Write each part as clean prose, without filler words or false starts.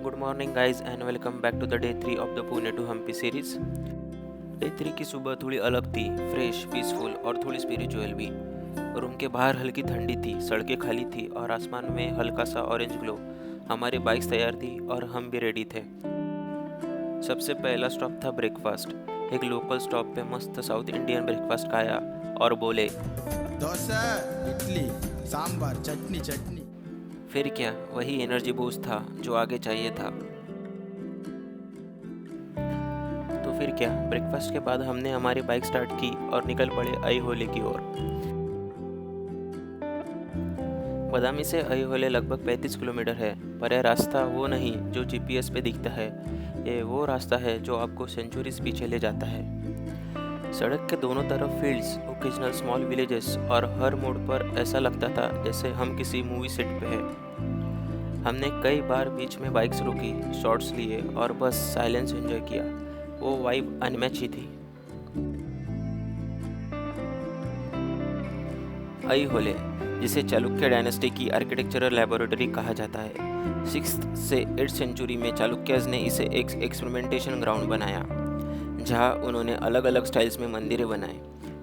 Good morning guys and welcome back to the day 3 of the Pune to Hampi series. Day 3 की सुबह थोड़ी अलग थी, फ्रेश, पीसफुल और थोड़ी स्पिरिचुअल भी। रूम के बाहर हल्की ठंडी थी, सड़कें खाली थी और आसमान में हल्का सा ऑरेंज ग्लो। हमारी बाइक्स तैयार थी और हम भी रेडी थे। सबसे पहला स्टॉप था ब्रेकफास्ट। एक लोकल स्टॉप पे मस्त साउथ इंडियन ब्रेकफास्ट खाया और बोले डोसा, इडली, सांभर, चटनी चटनी। फिर क्या, वही एनर्जी बूस्ट था जो आगे चाहिए था। तो फिर क्या, ब्रेकफास्ट के बाद हमने हमारी बाइक स्टार्ट की और निकल पड़े ऐहोले की ओर। बदामी से ऐहोले लगभग 35 किलोमीटर है, पर यह रास्ता वो नहीं जो जीपीएस पे दिखता है। ये वो रास्ता है जो आपको सेंचुरीज पीछे ले जाता है। सड़क के दोनों तरफ फील्ड्स, ओकेजनल स्मॉल विलेजेस और हर मोड़ पर ऐसा लगता था जैसे हम किसी मूवी सेट पे हैं। हमने कई बार बीच में बाइक्स रोकी, शॉट्स लिए और बस साइलेंस एंजॉय किया। वो वाइब अनमैच ही थी। ऐहोले, जिसे चालुक्य डायनेस्टी की आर्किटेक्चरल लैबोरेटरी कहा जाता है, 6th से 8th सेंचुरी में चालुक्याज ने इसे एक एक्सपेरिमेंटेशन ग्राउंड बनाया, जहां उन्होंने अलग अलग स्टाइल्स में मंदिरें बनाए,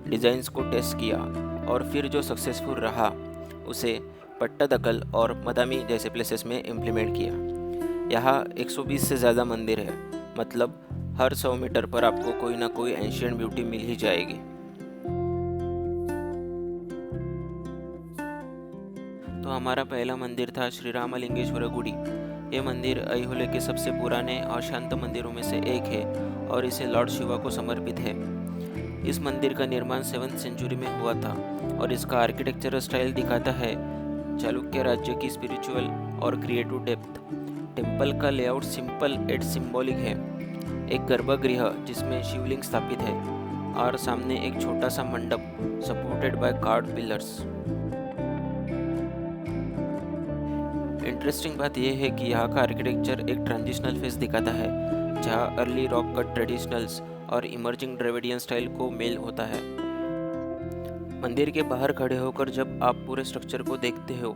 डिज़ाइंस को टेस्ट किया और फिर जो सक्सेसफुल रहा उसे पट्टादकल और बदामी जैसे प्लेसेस में इम्प्लीमेंट किया। यहाँ 120 से ज़्यादा मंदिर है, मतलब हर 100 मीटर पर आपको कोई ना कोई एंशियंट ब्यूटी मिल ही जाएगी। तो हमारा पहला मंदिर था श्री रामलिंगेश्वर गुडी। ये मंदिर ऐहोले के सबसे पुराने और शांत मंदिरों में से एक है और इसे लॉर्ड शिवा को समर्पित है। इस मंदिर का निर्माण 7th सेंचुरी में हुआ था और इसका आर्किटेक्चरल स्टाइल दिखाता है चालुक्य राज्य की स्पिरिचुअल और क्रिएटिव डेप्थ। टेम्पल का लेआउट सिंपल एट सिंबॉलिक है। एक गर्भगृह जिसमें शिवलिंग स्थापित है और सामने एक छोटा सा मंडप supported by card pillars. Interesting बात यह है कि यहाँ का आर्किटेक्चर एक ट्रांजिशनल फेज दिखाता है, जहाँ अर्ली रॉक कट ट्रेडिशनल्स और इमर्जिंग द्रविडियन स्टाइल को मेल होता है। मंदिर के बाहर खड़े होकर जब आप पूरे स्ट्रक्चर को देखते हो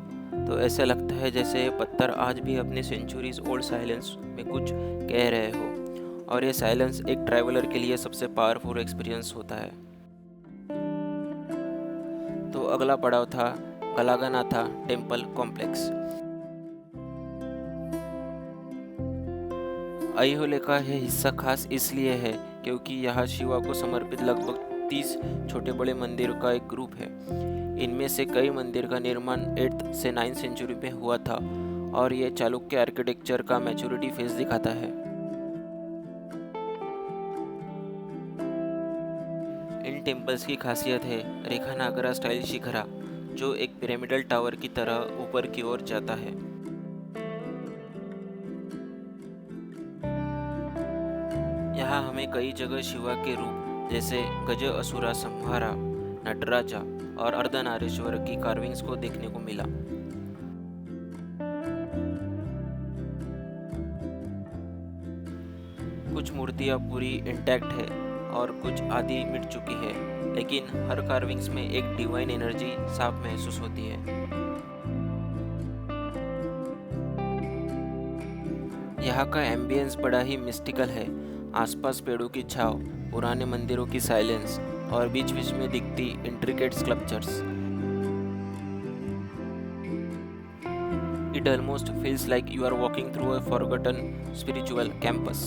तो ऐसा लगता है जैसे ये पत्थर आज भी अपने सेंचुरीज ओल्ड साइलेंस में कुछ कह रहे हो, और ये साइलेंस एक ट्रैवलर के लिए सबसे पावरफुल एक्सपीरियंस होता है। तो अगला पड़ाव था गलागानाथा टेम्पल कॉम्प्लेक्स। ऐहोले का यह हिस्सा खास इसलिए है क्योंकि यहाँ शिवा को समर्पित लगभग 30 छोटे बड़े मंदिरों का एक ग्रुप है। इनमें से कई मंदिर का निर्माण 8th से 9th सेंचुरी में हुआ था और ये चालुक्य आर्किटेक्चर का मैच्योरिटी फेज दिखाता है। इन टेम्पल्स की खासियत है रेखा नागरा स्टाइल शिखरा, जो एक पिरामिडल टावर की तरह ऊपर की ओर जाता है। यहाँ हमें कई जगह शिवा के रूप जैसे गज असुरा संहारा, नटराजा और अर्धनारीश्वर की कार्विंग्स को देखने को मिला। कुछ मूर्तियाँ पूरी इंटैक्ट है और कुछ आधी मिट चुकी है, लेकिन हर कार्विंग्स में एक डिवाइन एनर्जी साफ महसूस होती है। यहाँ का एम्बियंस बड़ा ही मिस्टिकल है। आसपास पेड़ों की छाव, पुराने मंदिरों की साइलेंस और बीच बीच में दिखती intricate sculptures. It almost feels like you are walking through a forgotten spiritual campus.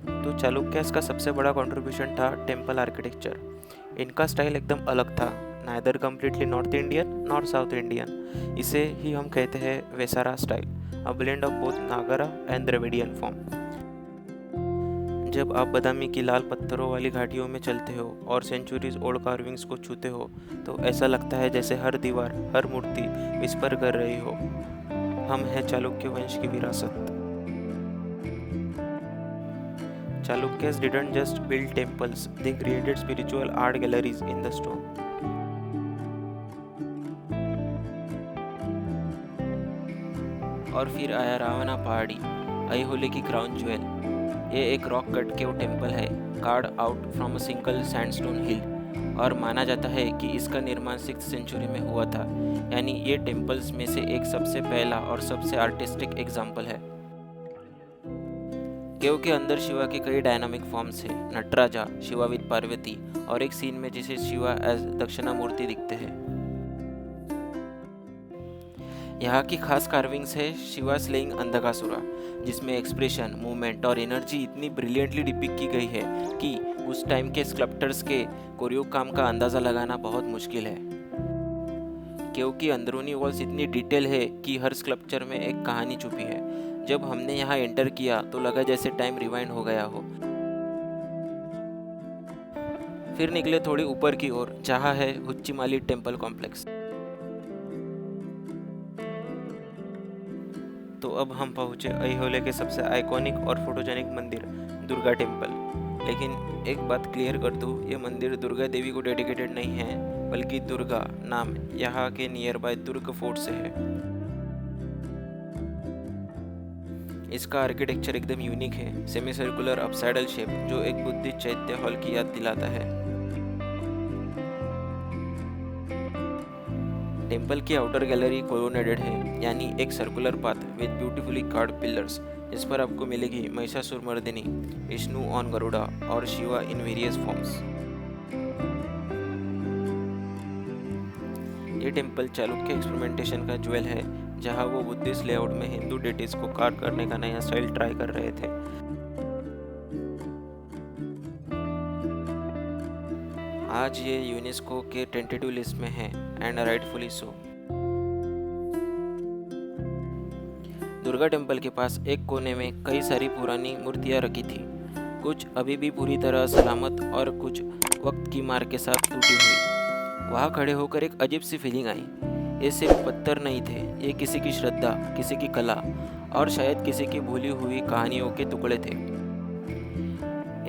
तो चालुक्यास का सबसे बड़ा कंट्रीब्यूशन था टेम्पल आर्किटेक्चर। इनका स्टाइल एकदम अलग था, neither completely north Indian nor south Indian. इसे ही हम कहते हैं Vesara style, a blend of both Nagara and Dravidian form. जब आप बदामी की लाल पत्थरों वाली घाटियों में चलते हो और सेंचुरीज ओल्ड कार्विंग्स को छूते हो तो ऐसा लगता है जैसे हर दीवार, हर मूर्ति विस्पर कर रही हो, हम हैं चालुक्य वंश की विरासत। Chalukyas didn't just build temples, they created spiritual art galleries in the stone. और फिर आया रावणा पहाड़ी, ऐहोले की क्राउन ज्वेल। ये एक रॉक कट केव टेम्पल है, carved out from a single sandstone hill और माना जाता है कि इसका निर्माण 6th सेंचुरी में हुआ था। यानी ये टेम्पल्स में से एक सबसे पहला और सबसे आर्टिस्टिक एग्जाम्पल है। केव के अंदर शिवा के कई डायनामिक फॉर्म्स हैं। नटराजा, शिवा विद पार्वती और एक सीन में जिसे शिवा एज दक्षिणामूर्ति दिखते हैं। यहाँ की खास कार्विंग्स है शिवा स्लेइंग अंधकासुरा, जिसमें एक्सप्रेशन, मूवमेंट और एनर्जी इतनी ब्रिलियंटली डिपिक्ट की गई है कि उस टाइम के स्कल्प्टर्स के कोरियो काम का अंदाज़ा लगाना बहुत मुश्किल है। केव की अंदरूनी वॉल्स इतनी डिटेल है कि हर स्कल्पचर में एक कहानी छुपी है। जब हमने यहाँ एंटर किया तो लगा जैसे टाइम रिवाइंड हो गया हो। फिर निकले थोड़ी ऊपर की ओर, जहाँ है हुच्चीमाली टेम्पल कॉम्प्लेक्स। तो अब हम पहुँचे ऐहोले के सबसे आइकॉनिक और फोटोजेनिक मंदिर, दुर्गा टेम्पल। लेकिन एक बात क्लियर कर दूँ, ये मंदिर दुर्गा देवी को डेडिकेटेड नहीं है, बल्कि दुर्गा नाम यहाँ के नियर बाय दुर्ग फोर्ट से है। इसका आर्किटेक्चर एकदम यूनिक है, सेमी सर्कुलर अपसाइडल शेप, जो एक बुद्धिस्ट चैत्य हॉल की याद दिलाता है। टेम्पल की आउटर गैलरी कोलोनेडेड है, यानी एक circular path with beautifully carved pillars, जिस पर आपको मिलेगी महिषासुरमर्दिनी, विष्णु ऑन गरुड़ा और शिवा इन वेरियस फॉर्म्स। ये टेम्पल चालुक्य एक्सपेरिमेंटेशन का ज्वेल है, जहां वो बुद्धिस्ट लेआउट में हिंदू डेटीज को कार्व करने का नया स्टाइल ट्राई कर रहे थे। आज ये यूनेस्को के टेंटेटिव लिस्ट में है, and rightfully so. Durga temple के पास एक कोने में कई सारी पुरानी मूर्तियां रखी थी, कुछ अभी भी पूरी तरह सलामत और कुछ वक्त की मार के साथ टूटी हुई। वहाँ खड़े होकर एक अजीब सी फीलिंग आई। ये सिर्फ पत्थर नहीं थे, ये किसी की श्रद्धा, किसी की कला और शायद किसी की भूली हुई कहानियों के टुकड़े थे।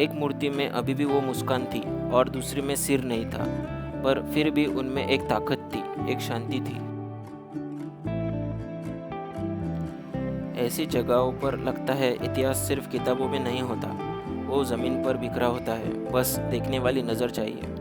एक मूर्ति में अभी भी वो मुस्कान थी और दूसरी में सिर नहीं था, पर फिर भी उनमें एक ताकत थी, एक शांति थी। ऐसी जगहों पर लगता है इतिहास सिर्फ किताबों में नहीं होता, वो जमीन पर बिखरा होता है, बस देखने वाली नजर चाहिए।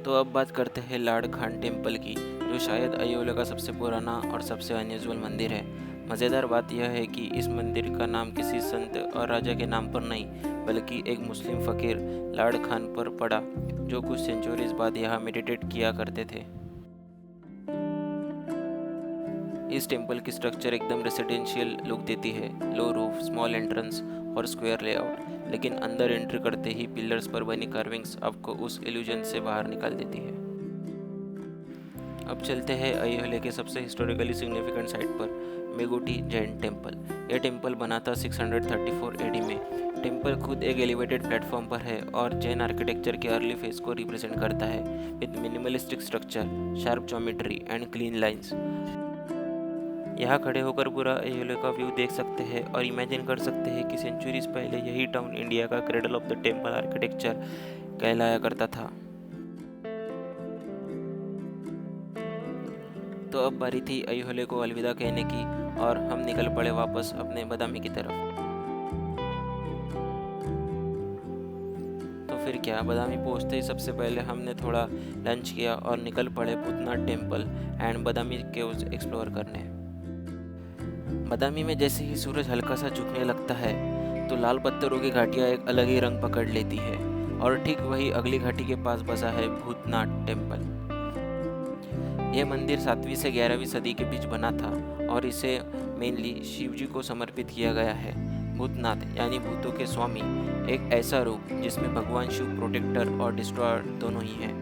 तो अब बात करते हैं लाड खान टेम्पल की, जो शायद ऐहोले का सबसे पुराना और सबसे अनयूजुअल मंदिर है। मज़ेदार बात यह है कि इस मंदिर का नाम किसी संत और राजा के नाम पर नहीं, बल्कि एक मुस्लिम फ़कीर लाड खान पर पड़ा, जो कुछ सेंचुरीज बाद यहाँ मेडिटेट किया करते थे। इस टेम्पल की स्ट्रक्चर एकदम रेसिडेंशियल लुक देती है, लो रूफ, स्मॉल एंट्रेंस और स्क्वायर लेआउट, लेकिन अंदर एंट्री करते ही पिलर्स पर बनी कार्विंग्स आपको उस इल्यूजन से बाहर निकाल देती है। अब चलते हैं ऐहोले के सबसे हिस्टोरिकली सिग्निफिकेंट साइट पर, मेगुटी जैन टेम्पल। यह टेम्पल बना था 634 एडी में। टेम्पल खुद एक एलिवेटेड प्लेटफॉर्म पर है और जैन आर्किटेक्चर के अर्ली फेज को रिप्रेजेंट करता है, with minimalistic structure, sharp geometry and clean lines. यहाँ खड़े होकर पूरा ऐहोले का व्यू देख सकते हैं और इमेजिन कर सकते हैं कि सेंचुरीज पहले यही टाउन इंडिया का cradle of the temple architecture कहलाया करता था। तो अब बारी थी ऐहोले को अलविदा कहने की और हम निकल पड़े वापस अपने बदामी की तरफ। तो फिर क्या, बदामी पहुंचते ही सबसे पहले हमने थोड़ा लंच किया और निकल पड़े Bhutanath temple and Badami caves explore करने। बदामी में जैसे ही सूरज हल्का सा झुकने लगता है तो लाल पत्थरों की घाटियाँ एक अलग ही रंग पकड़ लेती है, और ठीक वही अगली घाटी के पास बसा है भूतनाथ टेम्पल। यह मंदिर 7वीं से 11वीं सदी के बीच बना था और इसे मेनली शिव जी को समर्पित किया गया है। भूतनाथ यानी भूतों के स्वामी, एक ऐसा रूप जिसमें भगवान शिव प्रोटेक्टर और डिस्ट्रॉयर दोनों ही हैं।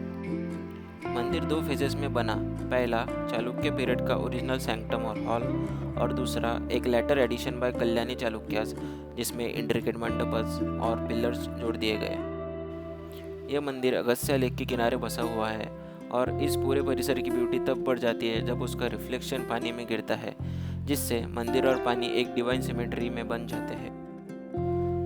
मंदिर 2 फेजेस में बना, पहला चालुक्य पीरियड का ओरिजिनल सैंक्टम और हॉल, और दूसरा एक later addition by Kalyani Chalukyas, जिसमें इंट्रिकेट मंडपस और पिलर्स जोड़ दिए गए। यह मंदिर अगस्त्य लेक के किनारे बसा हुआ है और इस पूरे परिसर की ब्यूटी तब बढ़ जाती है जब उसका रिफ्लेक्शन पानी में गिरता है, जिससे मंदिर और पानी एक डिवाइन सिमेट्री में बन जाते हैं।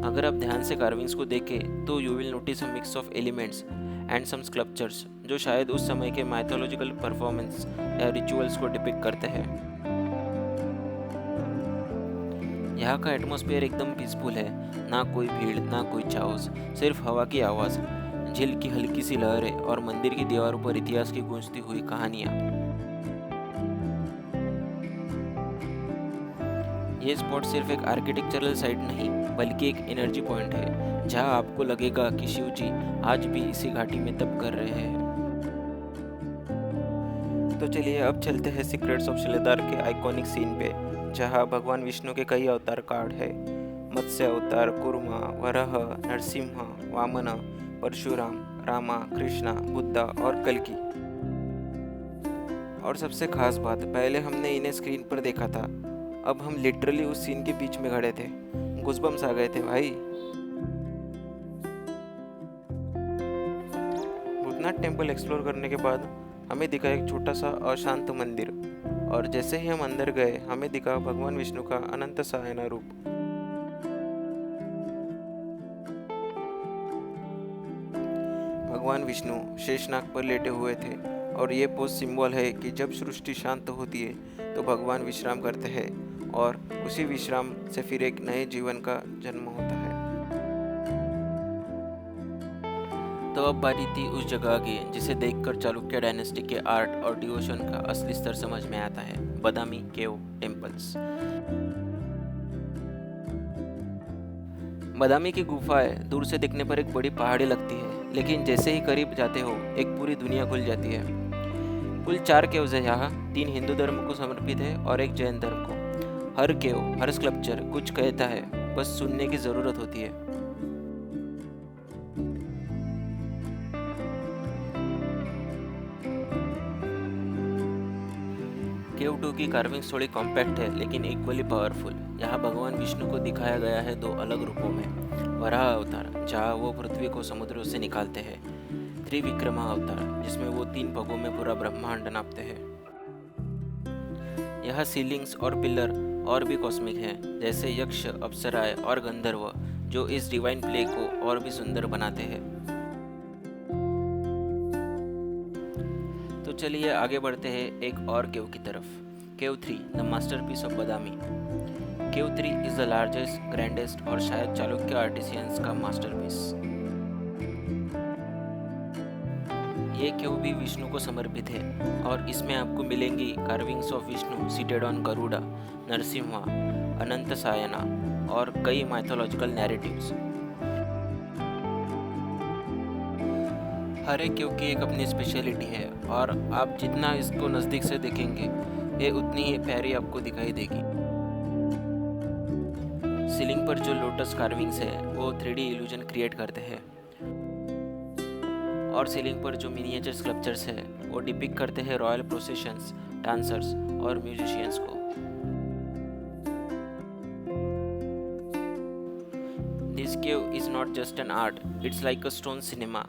अगर आप ध्यान से कार्विंग्स को देखें तो you will notice a mix of elements and some sculptures, जो शायद उस समय के माइथोलॉजिकल परफॉर्मेंस या रिचुअल्स को डिपिक्ट करते हैं। यहाँ का एटमॉस्फेयर एकदम पीसफुल है, ना कोई भीड़ ना कोई चाउस, सिर्फ हवा की आवाज़, झील की हल्की सी लहरें और मंदिर की दीवारों पर इतिहास की गूंजती हुई कहानियाँ। ये स्पॉट सिर्फ एक आर्किटेक्चरल साइट नहीं बल्कि एक एनर्जी पॉइंट है, जहाँ आपको लगेगा कि शिव जी आज भी इसी घाटी में तप कर रहे हैं। तो चलिए अब चलते हैं सीक्रेट्स ऑफ शिलेदार के आइकॉनिक सीन पे, जहाँ भगवान विष्णु के कई अवतार कार्ड है। मत्स्य अवतार, कुर्मा, वराह, नरसिम्हा, वामन, परशुराम, रामा, कृष्णा, बुद्धा और कल्कि। और सबसे खास बात, पहले हमने इन्हें स्क्रीन पर देखा था, अब हम लिटरली उस सीन के बीच में खड़े थे। गूज़बम्स आ गए थे भाई। भूतनाथ टेम्पल एक्सप्लोर करने के बाद हमें दिखा एक छोटा सा अशांत मंदिर, और जैसे ही हम अंदर गए हमें दिखा भगवान विष्णु का अनंत सायना रूप। भगवान विष्णु शेषनाग पर लेटे हुए थे, और ये पोज सिंबल है कि जब सृष्टि शांत होती है तो भगवान विश्राम करते हैं, और उसी विश्राम से फिर एक नए जीवन का जन्म होता है। तो अब बारी थी उस जगह की जिसे देखकर चालुक्य डायनेस्टी के आर्ट और डिवोशन का असली स्तर समझ में आता है, बदामी केव टेम्पल्स। बदामी की गुफाएं दूर से देखने पर एक बड़ी पहाड़ी लगती है, लेकिन जैसे ही करीब जाते हो एक पूरी दुनिया खुल जाती है। कुल 4 केव्स है यहाँ, 3 हिंदू धर्म को समर्पित है और एक जैन धर्म को। हर केव, हर स्कल्पचर कुछ कहता है, बस सुनने की जरूरत होती है। केव 2 की कार्विंग्स थोड़ी कॉम्पैक्ट है लेकिन इक्वली पावरफुल। यहाँ भगवान विष्णु को दिखाया गया है 2 अलग रूपों में। वराह अवतार, जहाँ वो पृथ्वी को समुद्रों से निकालते हैं। त्रिविक्रमा अवतार, जिसमें वो 3 पगों में पूरा ब्रह्मांड नापते हैं। यहाँ सीलिंग्स और पिलर और भी कॉस्मिक हैं, जैसे यक्ष, अप्सराएं और गंधर्व, जो इस डिवाइन प्ले को और भी सुंदर बनाते हैं। तो चलिए आगे बढ़ते हैं एक और केव की तरफ। केव 3, the masterpiece of Badami. Cave 3 is the largest, grandest और शायद चालुक्य आर्टिसियंस का मास्टरपीस। ये केव भी विष्णु को समर्पित है, और इसमें आपको मिलेंगी carvings of Vishnu seated on Garuda, Narasimha, Ananta Sayana और कई माइथोलॉजिकल नैरेटिव्स। हर एक केव की एक अपनी स्पेशलिटी है, और आप जितना इसको नज़दीक से देखेंगे ये उतनी ही प्यारी आपको दिखाई देगी। सीलिंग पर जो लोटस कार्विंग्स है वो 3D इल्यूजन क्रिएट करते हैं, और सीलिंग पर जो मिनिएचर स्कल्पचर्स है वो डिपिक्ट करते हैं रॉयल प्रोसेशंस, डांसर्स और म्यूजिशियंस को। This cave is not just an art, it's like a stone cinema,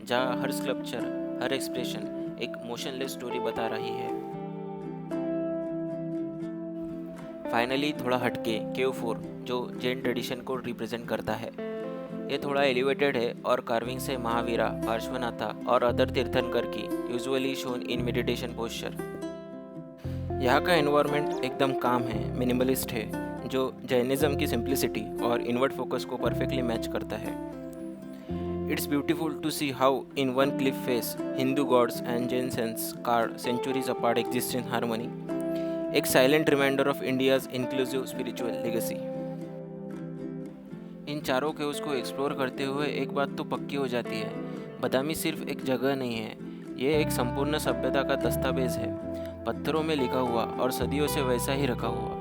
जहाँ हर स्कल्पचर, हर एक्सप्रेशन एक मोशनलेस स्टोरी बता रही है। फाइनली थोड़ा हटके केव 4, जो जैन ट्रेडिशन को रिप्रेजेंट करता है। ये थोड़ा एलिवेटेड है और कार्विंग से महावीरा, पार्श्वनाथा और अदर तीर्थंकर की usually shown in meditation posture. यहाँ का एनवायरनमेंट एकदम काम है, मिनिमलिस्ट है, जो जैनिज्म की सिंप्लिसिटी और इनवर्ड फोकस को परफेक्टली मैच करता है। It's beautiful to see how in one cliff face Hindu gods and Jain saints carved centuries apart exist in harmony, एक silent reminder of India's inclusive spiritual legacy. इन चारों caves को explore करते हुए एक बात तो पक्की हो जाती है, बदामी सिर्फ एक जगह नहीं है, ये एक संपूर्ण सभ्यता का दस्तावेज है, पत्थरों में लिखा हुआ और सदियों से वैसा ही रखा हुआ।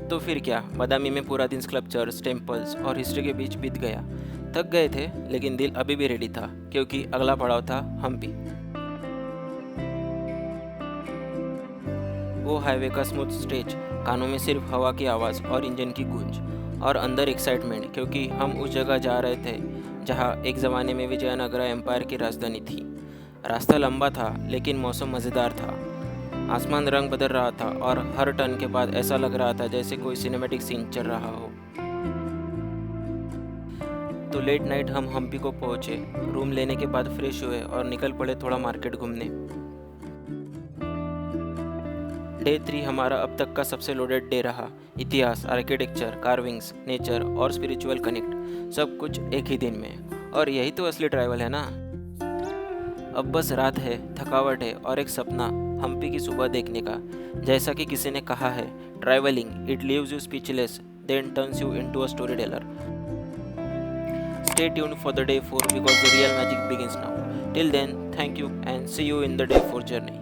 तो फिर क्या, बदामी में पूरा दिन स्कल्पचर्स, टेम्पल्स और हिस्ट्री के बीच बीत गया। थक गए थे, लेकिन दिल अभी भी रेडी था, क्योंकि अगला पड़ाव था हम्पी। वो हाईवे का स्मूथ स्ट्रेच, कानों में सिर्फ हवा की आवाज़ और इंजन की गूंज, और अंदर एक्साइटमेंट, क्योंकि हम उस जगह जा रहे थे जहाँ एक ज़माने में विजयनगरा एम्पायर की राजधानी थी। रास्ता लंबा था लेकिन मौसम मज़ेदार था। आसमान रंग बदल रहा था और हर टर्न के बाद ऐसा लग रहा था जैसे कोई सिनेमैटिक सीन चल रहा हो। तो लेट नाइट हम हम्पी को पहुँचे, रूम लेने के बाद फ्रेश हुए और निकल पड़े थोड़ा मार्केट घूमने। डे 3 हमारा अब तक का सबसे लोडेड डे रहा। इतिहास, आर्किटेक्चर, कार्विंग्स, नेचर और स्पिरिचुअल कनेक्ट, सब कुछ एक ही दिन में। और यही तो असली ट्रैवल है ना। अब बस रात है, थकावट है और एक सपना, हम्पी की सुबह देखने का। जैसा कि किसी ने कहा है, travelling it leaves you speechless then turns you into a story teller. Stay tuned for the day 4 because the real magic begins now. Till then, thank you and see you in the day 4 journey.